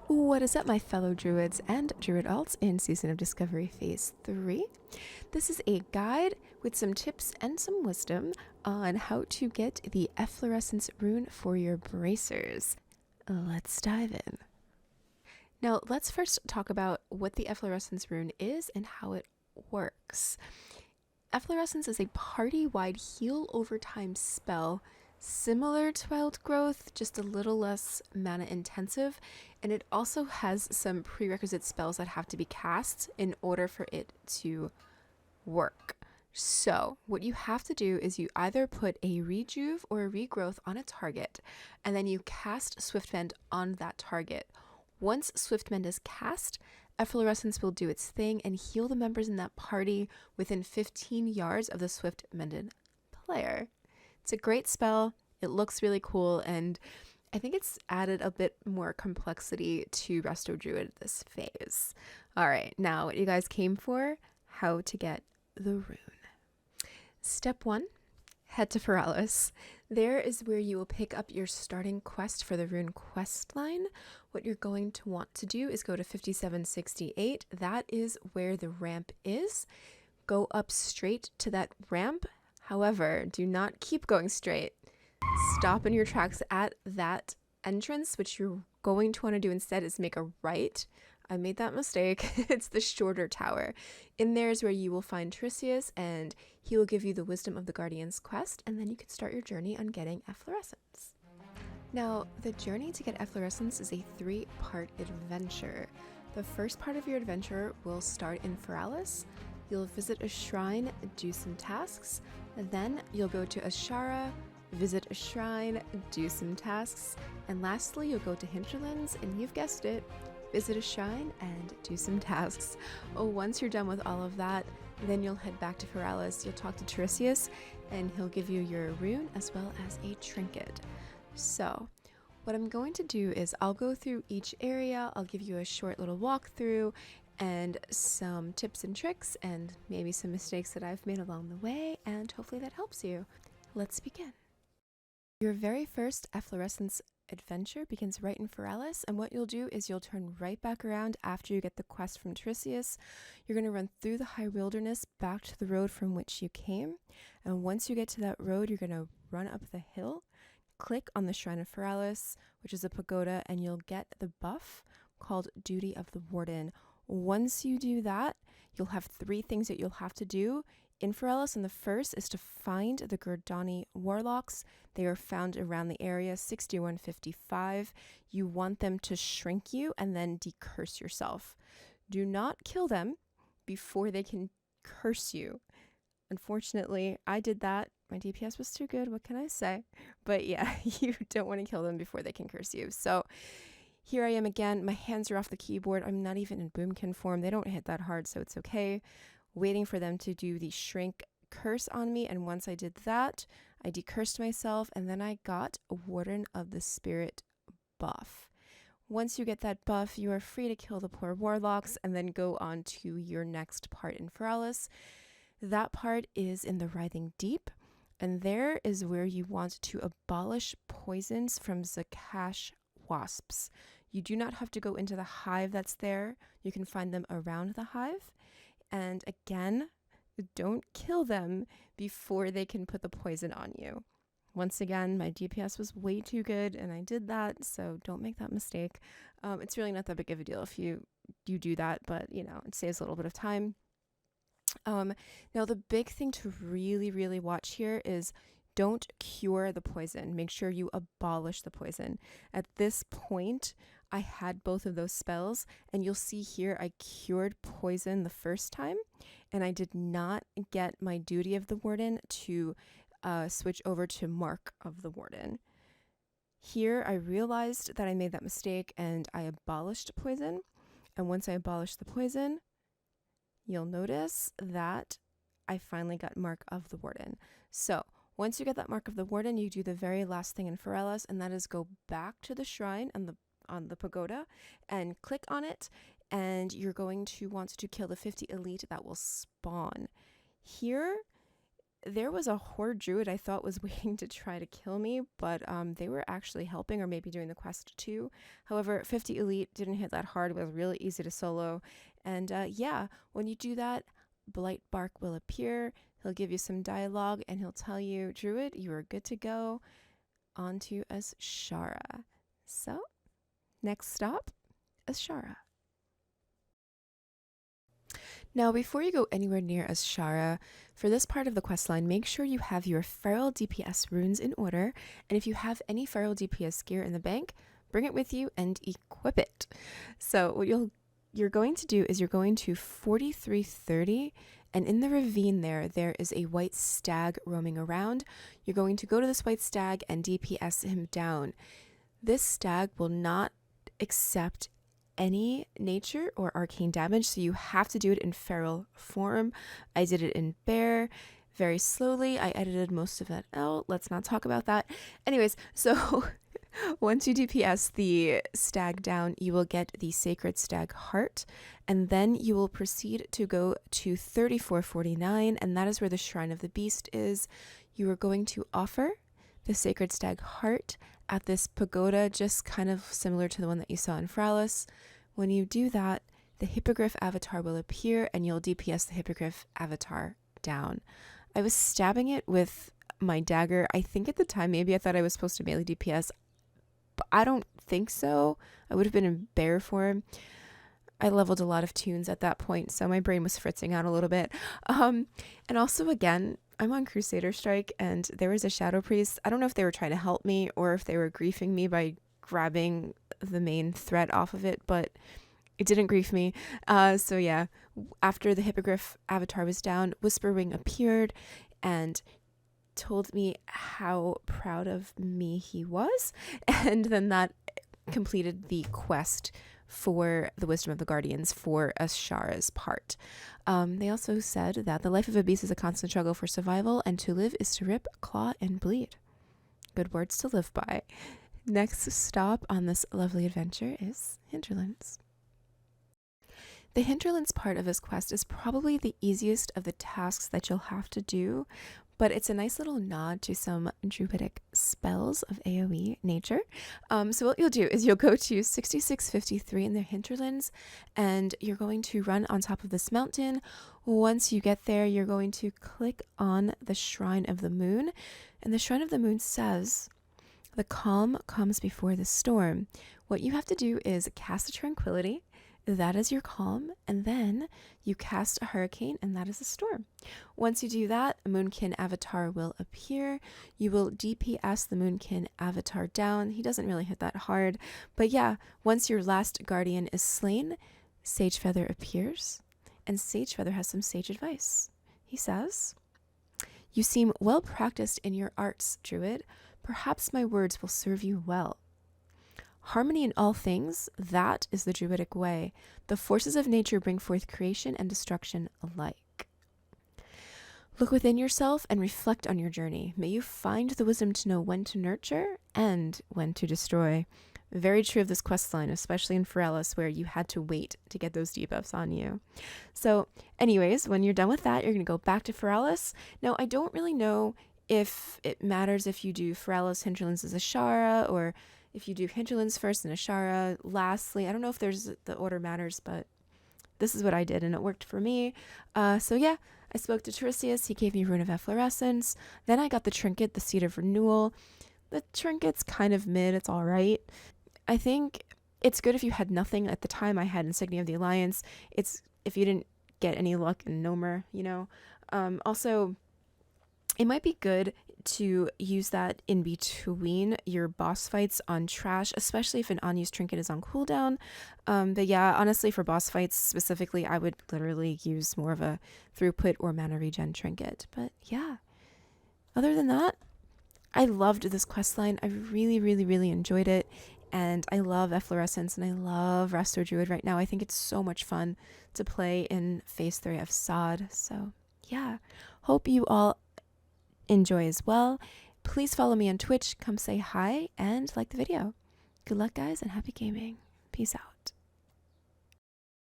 What is up, my fellow druids and druid alts in Season of Discovery Phase 3? This is a guide with some tips and some wisdom on how to get the Efflorescence Rune for your bracers. Let's dive in. Now, let's first talk about what the Efflorescence Rune is and how it works. Efflorescence is a party-wide heal over time spell similar to Wild Growth, just a little less mana intensive, and it also has some prerequisite spells that have to be cast in order for it to work. So what you have to do is you either put a rejuve or a regrowth on a target, and then you cast Swiftmend on that target. Once Swiftmend is cast, Efflorescence will do its thing and heal the members in that party within 15 yards of the Swiftmended player. It's a great spell, it looks really cool, and I think it's added a bit more complexity to Resto Druid this phase. Alright, now what you guys came for, how to get the rune. Step 1, head to Feralas. There is where you will pick up your starting quest for the Rune Questline. What you're going to want to do is go to 5768, that is where the ramp is. Go up straight to that ramp. However, do not keep going straight. Stop in your tracks at that entrance. What you're going to want to do instead is make a right. I made that mistake. It's the shorter tower. In there is where you will find Tyrisius, and he will give you the Wisdom of the Guardian's quest, and then you can start your journey on getting Efflorescence. Now, the journey to get Efflorescence is a 3-part adventure. The first part of your adventure will start in Feralas. You'll visit a shrine, do some tasks, then you'll go to Azshara, visit a shrine, do some tasks, and lastly you'll go to Hinterlands, and you've guessed it, visit a shrine and do some tasks. Once you're done with all of that, then you'll head back to Feralas. You'll talk to Tyrisius, and he'll give you your rune as well as a trinket. So what I'm going to do is I'll go through each area, I'll give you a short little walkthrough, and some tips and tricks, and maybe some mistakes that I've made along the way, and hopefully that helps you. Let's begin. Your very first Efflorescence adventure begins right in Feralas, and what you'll do is you'll turn right back around after you get the quest from Tyrisius. You're going to run through the high wilderness back to the road from which you came, and once you get to that road, you're going to run up the hill, click on the Shrine of Feralas, which is a pagoda, and you'll get the buff called Duty of the Warden. Once you do that, you'll have 3 things that you'll have to do in Feralas, and the first is to find the Gordunni Warlocks. They are found around the area 6155. You want them to shrink you and then decurse yourself. Do not kill them before they can curse you. Unfortunately, I did that. My DPS was too good, what can I say? But yeah, you don't want to kill them before they can curse you. So here I am again, my hands are off the keyboard, I'm not even in Moonkin form, they don't hit that hard, so it's okay. Waiting for them to do the shrink curse on me, and once I did that, I decursed myself, and then I got a Warden of the Spirit buff. Once you get that buff, you are free to kill the poor Warlocks, and then go on to your next part in Feralas. That part is in the Writhing Deep, and there is where you want to abolish poisons from Zukk'ash Wasps. You do not have to go into the hive that's there. You can find them around the hive. And again, don't kill them before they can put the poison on you. Once again, my DPS was way too good, and I did that, so don't make that mistake. It's really not that big of a deal if you do that, but you know, it saves a little bit of time. Now the big thing to really watch here is don't cure the poison. Make sure you abolish the poison. At this point, I had both of those spells, and you'll see here I cured poison the first time, and I did not get my Duty of the Warden to switch over to Mark of the Warden. Here I realized that I made that mistake, and I abolished poison, and once I abolished the poison, you'll notice that I finally got Mark of the Warden. So once you get that Mark of the Warden, you do the very last thing in Feralas, and that is go back to the shrine and on the pagoda and click on it, and you're going to want to kill the 50 elite that will spawn. Here, there was a horde druid I thought was waiting to try to kill me, but they were actually helping or maybe doing the quest too. However, 50 elite didn't hit that hard. It was really easy to solo. And yeah, when you do that, Blightbark will appear. He'll give you some dialogue and he'll tell you, Druid, you are good to go. On to Azshara. So, next stop, Azshara. Now, before you go anywhere near Azshara, for this part of the questline, make sure you have your feral DPS runes in order, and if you have any feral DPS gear in the bank, bring it with you and equip it. So what you're going to do is you're going to 4330, and in the ravine there is a white stag roaming around. You're going to go to this white stag and DPS him down. This stag will not accept any nature or arcane damage, so you have to do it in feral form. I did it in bear very slowly. I edited most of that out. Let's not talk about that. Anyways, so once you DPS the stag down, you will get the sacred stag heart, and then you will proceed to go to 3449, and that is where the shrine of the beast is. You are going to offer the sacred stag heart at this pagoda, just kind of similar to the one that you saw in Feralas. When you do that, the Hippogryph avatar will appear and you'll DPS the Hippogryph avatar down. I was stabbing it with my dagger. I think at the time maybe I thought I was supposed to melee DPS, but I don't think so. I would have been in bear form. I leveled a lot of tunes at that point, so my brain was fritzing out a little bit. And also, again, I'm on Crusader Strike, and there was a Shadow Priest. I don't know if they were trying to help me or if they were griefing me by grabbing the main threat off of it, but it didn't grief me. So yeah, after the Hippogryph avatar was down, Whisperwing appeared and told me how proud of me he was, and then that completed the quest for the Wisdom of the Guardians for Azshara's part. They also said that the life of a beast is a constant struggle for survival, and to live is to rip, claw, and bleed. Good words to live by. Next stop on this lovely adventure is Hinterlands. The Hinterlands part of this quest is probably the easiest of the tasks that you'll have to do, but it's a nice little nod to some druidic spells of AoE nature. So what you'll do is you'll go to 6653 in the Hinterlands, and you're going to run on top of this mountain. Once you get there, you're going to click on the Shrine of the Moon, and the Shrine of the Moon says, "The calm comes before the storm." What you have to do is cast a Tranquility. That is your calm, and then you cast a hurricane, and that is a storm. Once you do that, a Moonkin avatar will appear. You will DPS the Moonkin avatar down. He doesn't really hit that hard, but yeah, once your last guardian is slain, Sagefeather appears, and Sagefeather has some sage advice. He says, "You seem well practiced in your arts, Druid. Perhaps my words will serve you well. Harmony in all things, that is the druidic way. The forces of nature bring forth creation and destruction alike. Look within yourself and reflect on your journey. May you find the wisdom to know when to nurture and when to destroy." Very true of this questline, especially in Feralas, where you had to wait to get those debuffs on you. So anyways, when you're done with that, you're going to go back to Feralas. Now, I don't really know if it matters if you do Feralas, Hinterlands as Azshara, or if you do Hinterlands first and Azshara lastly. I don't know if the order matters, but this is what I did and it worked for me. So yeah, I spoke to Tyrisius. He gave me Rune of Efflorescence. Then I got the Trinket, the Seed of Renewal. The Trinket's kind of mid. It's all right. I think it's good if you had nothing. At the time, I had Insignia of the Alliance. It's if you didn't get any luck in Nomer, you know. Also, it might be good to use that in between your boss fights on trash, especially if an unused trinket is on cooldown. But yeah, honestly, for boss fights specifically, I would literally use more of a throughput or mana regen trinket. But yeah, other than that, I loved this questline. I really, really, really enjoyed it. And I love Efflorescence and I love Resto Druid right now. I think it's so much fun to play in Phase 3 of Sod. So yeah, hope you all enjoy as well. Please follow me on Twitch, come say hi, and like the video. Good luck, guys, and happy gaming. Peace out.